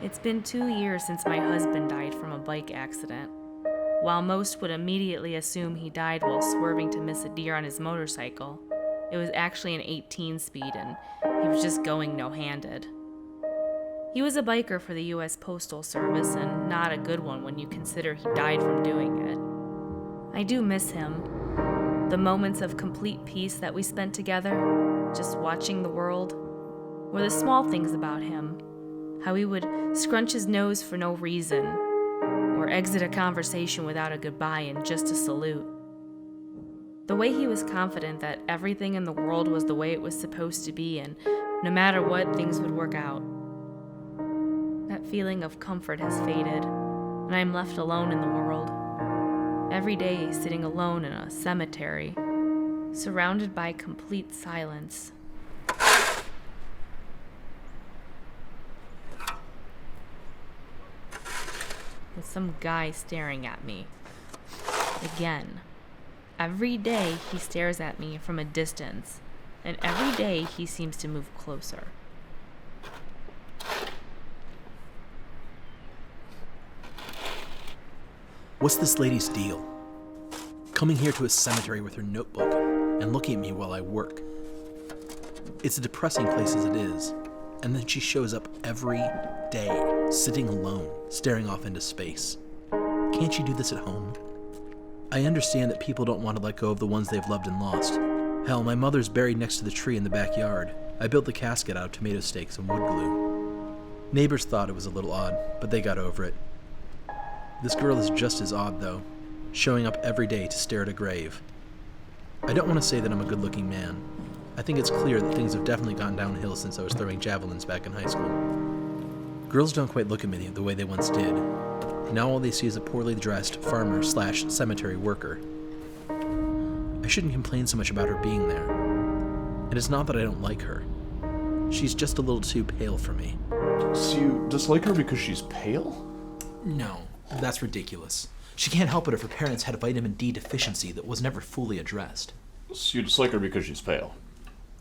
It's been 2 years since my husband died from a bike accident. While most would immediately assume he died while swerving to miss a deer on his motorcycle, it was actually an 18 speed and he was just going no-handed. He was a biker for the U.S. Postal Service and not a good one when you consider he died from doing it. I do miss him. The moments of complete peace that we spent together, just watching the world, were the small things about him. How he would scrunch his nose for no reason, or exit a conversation without a goodbye and just a salute. The way he was confident that everything in the world was the way it was supposed to be, and no matter what, things would work out. That feeling of comfort has faded, and I am left alone in the world. Every day sitting alone in a cemetery, surrounded by complete silence. With some guy staring at me. Again. Every day he stares at me from a distance, and every day he seems to move closer. What's this lady's deal? Coming here to a cemetery with her notebook and looking at me while I work. It's a depressing place as it is, and then she shows up every day, sitting alone, staring off into space. Can't she do this at home? I understand that people don't want to let go of the ones they've loved and lost. Hell, my mother's buried next to the tree in the backyard. I built the casket out of tomato stakes and wood glue. Neighbors thought it was a little odd, but they got over it. This girl is just as odd, though, showing up every day to stare at a grave. I don't want to say that I'm a good-looking man. I think it's clear that things have definitely gone downhill since I was throwing javelins back in high school. Girls don't quite look at me the way they once did. Now all they see is a poorly dressed farmer/cemetery worker. I shouldn't complain so much about her being there. And it's not that I don't like her. She's just a little too pale for me. So you dislike her because she's pale? No, that's ridiculous. She can't help it if her parents had a vitamin D deficiency that was never fully addressed. So you dislike her because she's pale?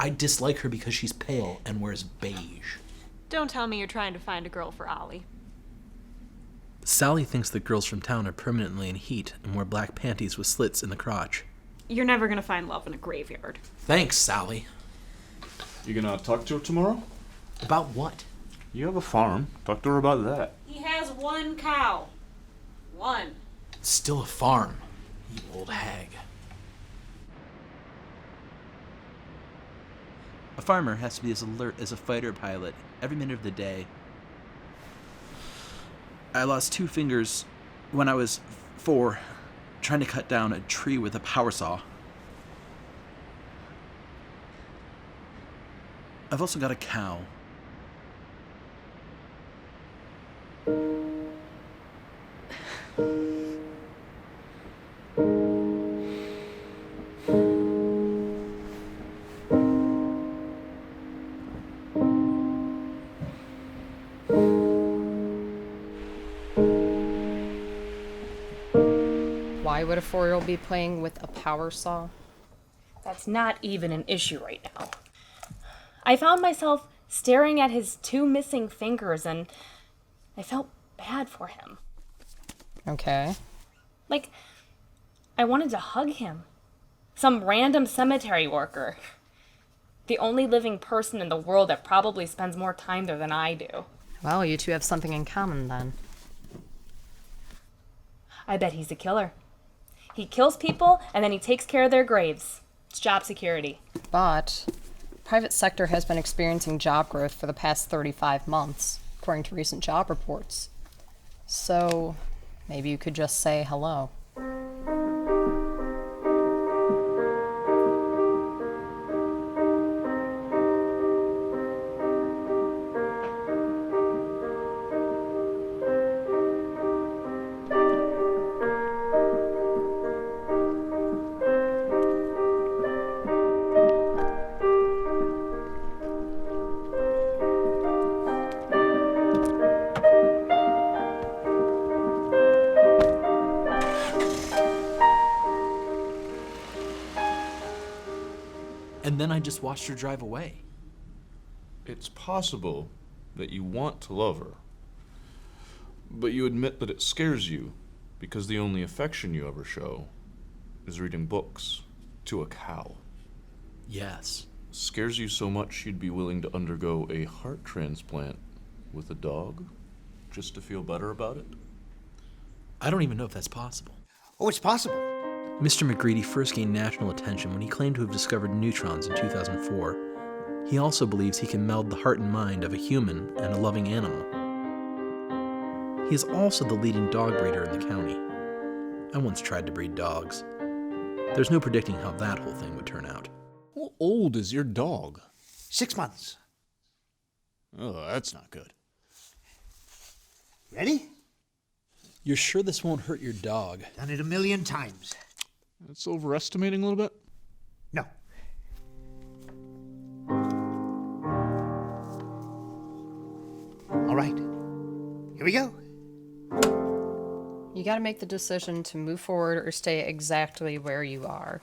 I dislike her because she's pale and wears beige. Don't tell me you're trying to find a girl for Ollie. Sally thinks that girls from town are permanently in heat and wear black panties with slits in the crotch. You're never gonna find love in a graveyard. Thanks, Sally. You gonna talk to her tomorrow? About what? You have a farm. Talk to her about that. He has 1 cow. 1. It's still a farm, you old hag. A farmer has to be as alert as a fighter pilot every minute of the day. I lost 2 fingers when I was 4, trying to cut down a tree with a power saw. I've also got a cow. Why would a 4-year-old be playing with a power saw? That's not even an issue right now. I found myself staring at his 2 missing fingers and I felt bad for him. Okay. Like, I wanted to hug him. Some random cemetery worker. The only living person in the world that probably spends more time there than I do. Well, you two have something in common then. I bet he's a killer. He kills people and then he takes care of their graves. It's job security. But private sector has been experiencing job growth for the past 35 months, according to recent job reports. So maybe you could just say hello. And then I just watched her drive away. It's possible that you want to love her, But you admit that it scares you because the only affection you ever show is reading books to a cow. Yes. Scares you so much you'd be willing to undergo a heart transplant with a dog just to feel better about it? I don't even know if that's possible. Oh, it's possible. Mr. McGreedy first gained national attention when he claimed to have discovered neutrons in 2004. He also believes he can meld the heart and mind of a human and a loving animal. He is also the leading dog breeder in the county. I once tried to breed dogs. There's no predicting how that whole thing would turn out. How old is your dog? 6 months. Oh, that's not good. Ready? You're sure this won't hurt your dog? Done it 1,000,000 times. That's overestimating a little bit. No. All right. Here we go. You gotta make the decision to move forward or stay exactly where you are.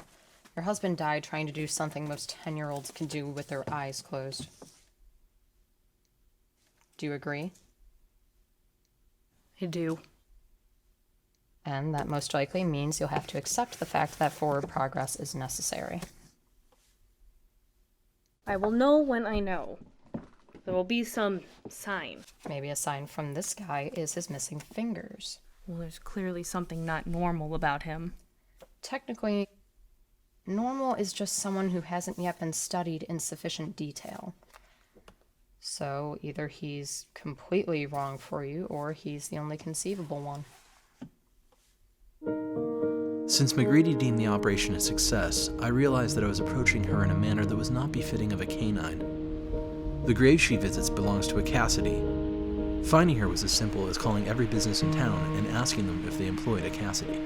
Your husband died trying to do something most 10-year-olds can do with their eyes closed. Do you agree? I do. And that most likely means you'll have to accept the fact that forward progress is necessary. I will know when I know. There will be some sign. Maybe a sign from this guy is his missing fingers. Well, there's clearly something not normal about him. Technically, normal is just someone who hasn't yet been studied in sufficient detail. So either he's completely wrong for you, or he's the only conceivable one. Since McGreedy deemed the operation a success, I realized that I was approaching her in a manner that was not befitting of a canine. The grave she visits belongs to a Cassidy. Finding her was as simple as calling every business in town and asking them if they employed a Cassidy.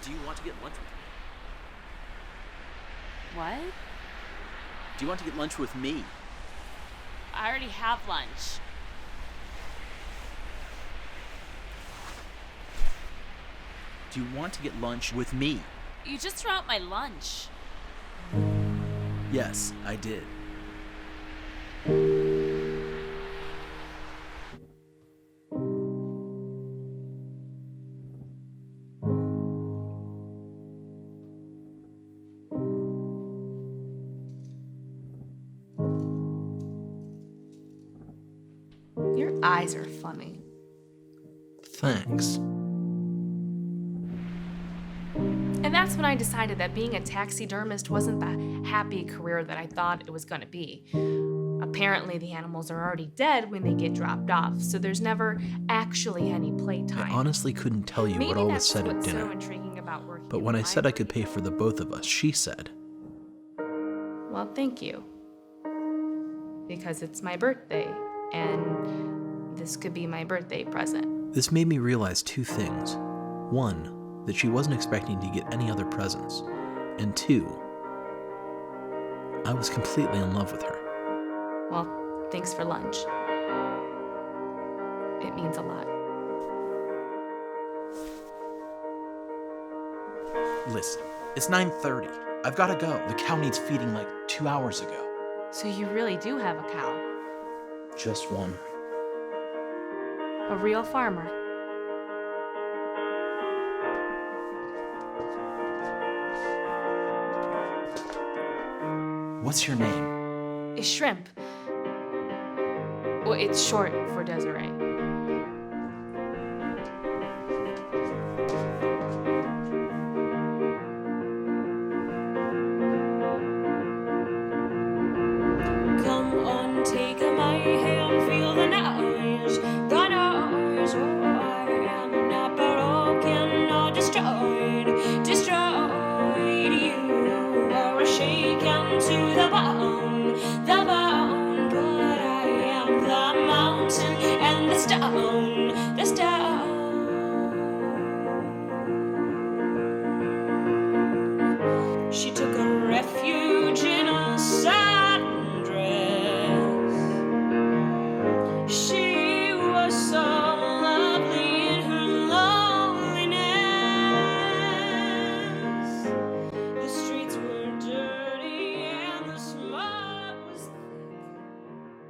Do you want to get lunch with me? What? Do you want to get lunch with me? I already have lunch. Do you want to get lunch with me? You just threw out my lunch. Yes, I did. Your eyes are funny. Thanks. And that's when I decided that being a taxidermist wasn't the happy career that I thought it was going to be. Apparently, the animals are already dead when they get dropped off, so there's never actually any playtime. I honestly couldn't tell you Maybe what all was that's said at what's dinner. so intriguing about working But in when the I said I could library. pay for the both of us, she said, Well, thank you. Because it's my birthday, and this could be my birthday present. This made me realize two things. One, that she wasn't expecting to get any other presents. And two, I was completely in love with her. Well, thanks for lunch. It means a lot. Listen, it's 9:30. I've got to go. The cow needs feeding like 2 hours ago. So you really do have a cow. Just one. A real farmer. What's your name? A shrimp. Well, it's short for Desiree. take my hand, feel the noise, the noise. Oh, I am not broken or destroyed, destroyed. You are shaken to the bone, the bone. But I am the mountain and the stone, the stone. She took a refuge in a satin dress. She